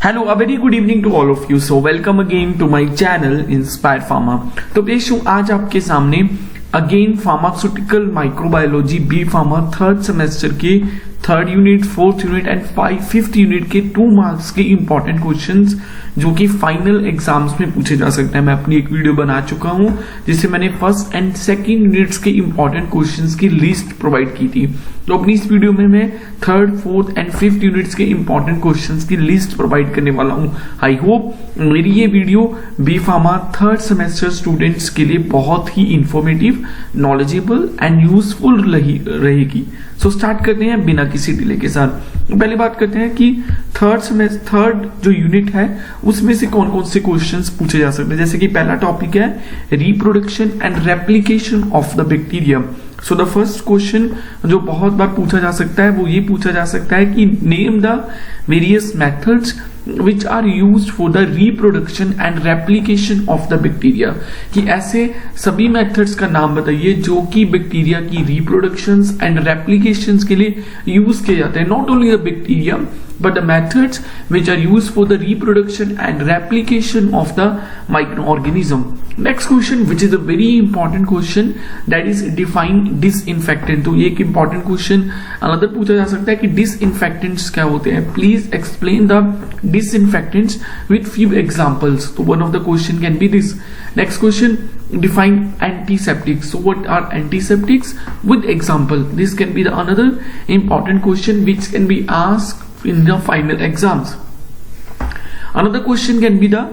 Hello, a very good evening to all of you. So welcome again to my channel Inspire Pharma. तो पेश हूँ आज आपके सामने again pharmaceutical microbiology B pharma third semester के third unit, fourth unit and fifth unit के 2 marks के important questions जो कि फाइनल एग्जाम्स में पूछे जा सकते हैं। मैं अपनी एक वीडियो बना चुका हूं जिससे मैंने फर्स्ट एंड सेकंड यूनिट्स के इंपॉर्टेंट क्वेश्चंस की लिस्ट प्रोवाइड की थी। तो अपनी इस वीडियो में मैं third, fourth and fifth units के इंपॉर्टेंट क्वेश्चंस की लिस्ट प्रोवाइड करने वाला हूं। आई होप मेरी ये video B pharma third semester students के लिए बहुत ही इंफॉर्मेटिव, नॉलेजेबल एंड यूजफुल रहेगी। सो स्टार्ट करते हैं बिना किसी डिले के साथ। पहले बात करते हैं कि थर्ड जो यूनिट है उसमें से कौन कौन से क्वेश्चंस पूछे जा सकते हैं। जैसे कि पहला टॉपिक है reproduction and replication of the bacteria. So the first question जो बहुत बार पूछा जा सकता है वो ये पूछा जा सकता है कि name the various methods which are used for the reproduction and replication of the bacteria, कि ऐसे सभी मेथड्स का नाम बताइए जो कि बैक्टीरिया की रिप्रोडक्शंस एंड रेप्लिकेशंस के लिए यूज किए जाते हैं। Not only the bacteria but the methods which are used for the reproduction and replication of the microorganism. Next question, which is a very important question, that is define disinfectant. तो ये एक important question another पूछा जा सकता है कि disinfectants क्या होते हैं। Please explain the disinfectants with few examples. So one of the question can be this. Next question, define antiseptics. So what are antiseptics with example? This can be the another important question which can be asked in the final exams. Another question can be the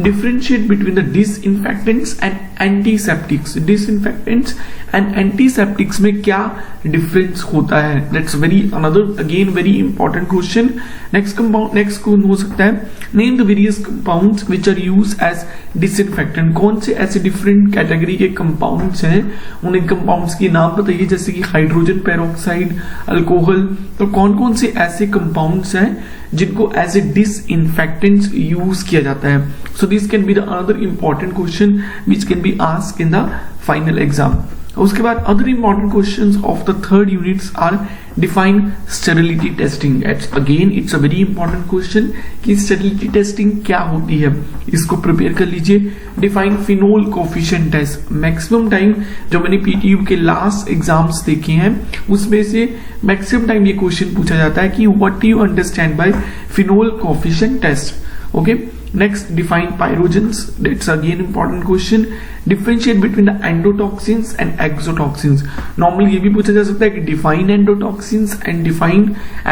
differentiate between the disinfectants and antiseptics. Disinfectants and antiseptics में क्या difference होता है? That's another again very important question. Next हो सकता है name the various compounds which are used as disinfectant. कौन से ऐसे different category के compounds हैं, उन compounds की नाम बताइए। जैसे कि हाइड्रोजन पेरोक्साइड, अल्कोहल, तो कौन कौन से ऐसे compounds हैं जिनको एज ए डिसइंफेक्टेंट यूज किया जाता है। So this can be the another important question which can be asked in the final exam. उसके बाद other important questions of the third units are define sterility testing. Again it's a very important question कि sterility testing क्या होती है, इसको prepare कर लीजिए। Define phenol coefficient test. Maximum time जो मैंने पीटीयू के लास्ट एग्जाम्स देखे हैं उसमें से मैक्सिमम टाइम ये क्वेश्चन पूछा जाता है कि what do you understand by phenol coefficient test. Okay, next define pyrogens. That's again important question. Differentiate between the endotoxins and exotoxins. Normally ये भी पूछा जा सकता है कि define endotoxins and define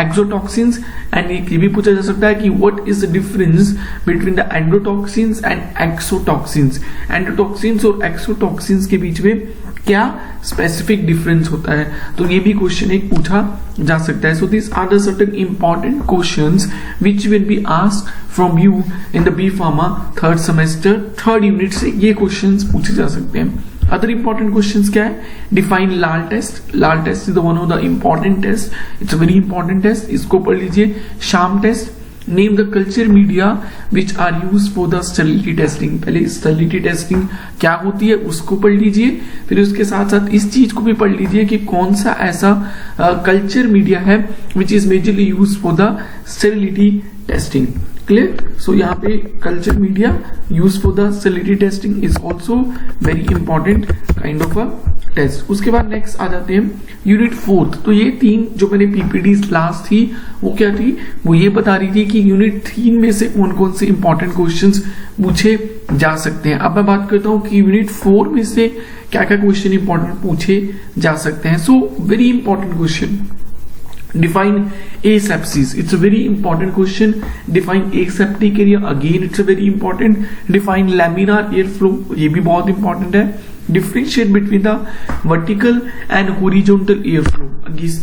exotoxins, and ये भी पूछा जा सकता है कि what is the difference between the endotoxins and exotoxins. Endotoxins और exotoxins के बीच में क्या स्पेसिफिक डिफरेंस होता है, तो ये भी क्वेश्चन एक पूछा जा सकता है। So this are the certain important questions which will be asked from you in the B pharma third semester third unit से ये क्वेश्चंस पूछे जा सकते हैं। अदर इंपॉर्टेंट क्वेश्चंस क्या है? Define LAL test. LAL test is one of the important test, it's a very important test, इसको पढ़ लीजिए। Sham test, name the culture media which are use for the sterility testing. पहले sterility testing क्या होती है उसको पढ़ लीजिए, फिर उसके साथ साथ इस चीज को भी पढ़ लीजिए कि कौन सा ऐसा कल्चर मीडिया है which is majorly use for the sterility testing. Clear? So यहाँ पे culture media use for the sterility testing is also very important kind of a test. उसके बाद नेक्स्ट आ जाते हैं यूनिट फोर्थ। तो ये 3 जो मैंने पीपीडी लास्ट थी वो क्या थी, वो ये बता रही थी कि यूनिट 3 में से कौन कौन से इंपॉर्टेंट क्वेश्चंस पूछे जा सकते हैं। अब मैं बात करता हूँ कि यूनिट 4 में से क्या क्या क्वेश्चन इंपॉर्टेंट पूछे जा सकते हैं। So very important question, define asepsis. It's a very important question. Define aseptic area. Again, it's a very important. Define laminar airflow. ये भी बहुत important है। Differentiate between the vertical and horizontal airflow.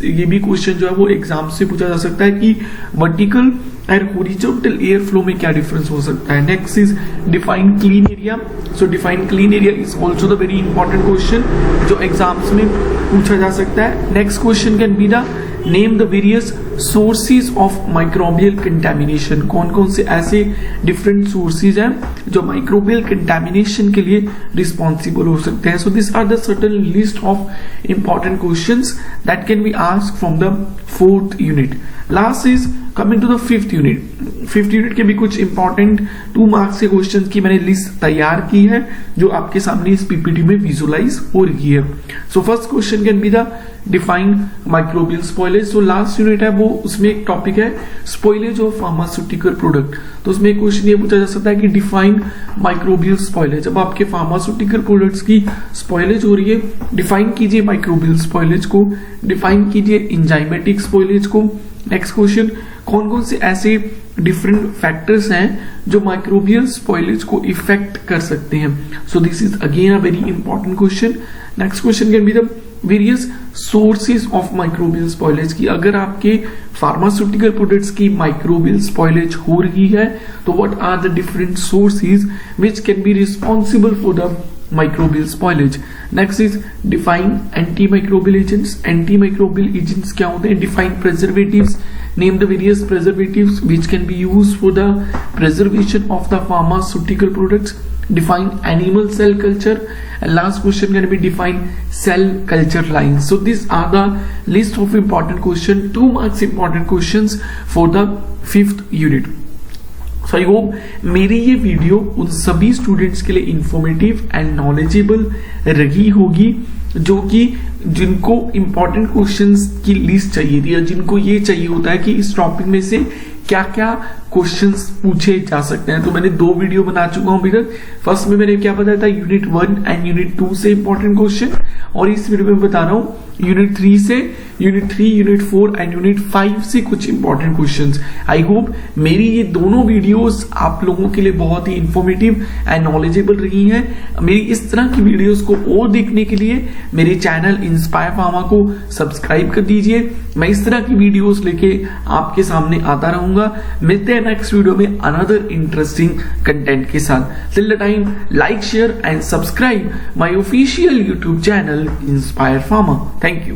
ये भी क्वेश्चन जो है वो exam से पूछा जा सकता है कि vertical and horizontal air flow में क्या डिफरेंस हो सकता है। Next is define clean area. So define clean area is also the very important question जो एग्जाम्स में पूछा जा सकता है। Next question can be the name the various sources of microbial contamination. कौन कौन से ऐसे डिफरेंट सोर्सेज हैं जो माइक्रोबियल कंटेमिनेशन के लिए रिस्पॉन्सिबल हो सकते हैं। So this are the certain list of important questions that can be asked from the fourth unit. Last is coming to the fifth unit के भी कुछ इंपॉर्टेंट 2 मार्क्स के क्वेश्चंस की मैंने लिस्ट तैयार की है जो आपके सामने इस पीपीटी में विजुअलाइज हो रही है। So first question can be the define microbial spoilage. So last unit है वो, उसमें एक टॉपिक है स्पॉइलेज ऑफ फार्मास्यूटिकल प्रोडक्ट। तो उसमें क्वेश्चन ये पूछा जा सकता है कि डिफाइन माइक्रोबियल स्पॉइलेज। जब आपके फार्मास्यूटिकल प्रोडक्ट्स की स्पॉइलेज हो रही है, डिफाइन कीजिए माइक्रोबियल स्पॉइलेज को, डिफाइन कीजिए एंजाइमेटिक स्पॉइलेज को। नेक्स्ट क्वेश्चन, कौन कौन से ऐसे डिफरेंट फैक्टर्स हैं जो माइक्रोबियल स्पॉइलेज को इफेक्ट कर सकते हैं। So this is again a very important question. Next question can be the various sources of microbial spoilage की। अगर आपके फार्मास्यूटिकल प्रोडक्ट्स की माइक्रोबियल स्पॉइलेज हो रही है तो what are the different sources which can be responsible for the microbial spoilage. Next is define antimicrobial agents. Antimicrobial agents क्या होते हैं? Define preservatives. Name the various preservatives which can be used for the preservation of the pharmaceutical products. Define animal cell culture. And last question can be define cell culture lines. So these are the list of important questions, 2 marks important questions for the 5th unit. So I hope मेरी ये video उन सभी students के लिए informative and knowledgeable रही होगी जो कि जिनको इंपॉर्टेंट क्वेश्चंस की लिस्ट चाहिए थी या जिनको ये चाहिए होता है कि इस टॉपिक में से क्या क्या क्वेश्चंस पूछे जा सकते हैं। तो मैंने 2 वीडियो बना चुका हूं अभी तक। फर्स्ट में मैंने क्या बताया था, यूनिट 1 एंड यूनिट 2 से इंपॉर्टेंट क्वेश्चन, और इस वीडियो में बता रहा हूं यूनिट 3 से, यूनिट 3, यूनिट 4 एंड यूनिट 5 से कुछ इंपॉर्टेंट क्वेश्चंस। आई होप मेरी ये दोनों वीडियोस आप लोगों के लिए बहुत ही इंफॉर्मेटिव एंड नॉलेजेबल रही हैं। मेरी इस तरह की वीडियोस को और देखने के लिए मेरे चैनल इंस्पायर फार्मा को सब्सक्राइब कर दीजिए। मैं इस तरह की वीडियोस लेके आपके सामने आता रहूंगा। मिलते हैं नेक्स्ट वीडियो में अनदर इंटरेस्टिंग कंटेंट के साथ। Till the time, like, share and subscribe my official YouTube channel inspire pharma. Thank you.